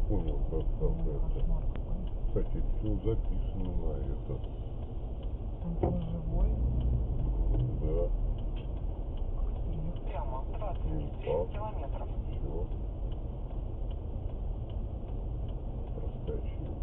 понял, как это. Кстати, все записано на этот. Он живой? Да. Прямо 29 километров. Все. Проскочил.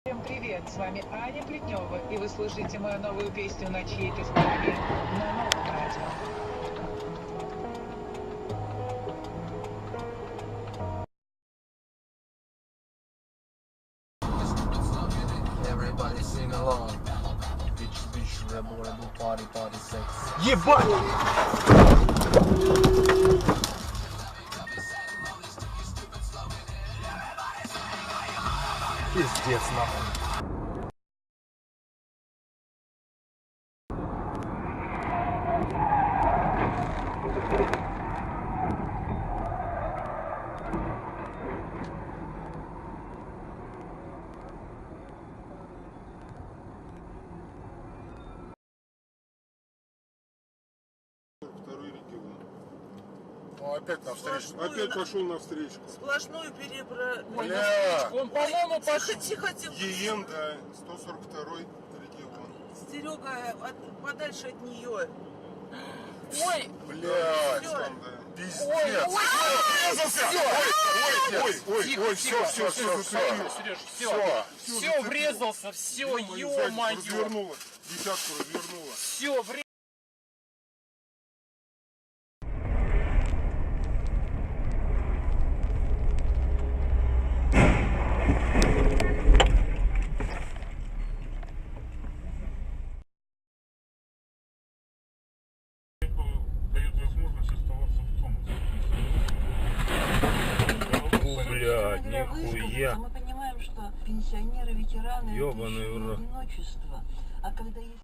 Всем привет, с вами Аня Плетнева, и вы слушаете мою новую песню «На чьей-то стороне» на новом радио. Everybody sing along. Bitch, bitch, rebel, rebel, party, party, sex. Ебать! Пиздец нахуй. Второй регион. Ну, опять навстречу. Опять пошел навстречу. Сплошную Бля! Он, по-моему, тихо, тихо. ЕН, да, 142 регион. Серега, подальше от нее. Ой! Блядь! Всё. Там, да. Пиздец! Ой, все, все, врезался, все, ё-моё! Развернула, десятку развернула. Все, врезался! Дает возможность оставаться в том. Блядь, нихуя. Мы понимаем, что пенсионеры, ветераны, Ёбаный это еще в не рот. одиночество. А когда есть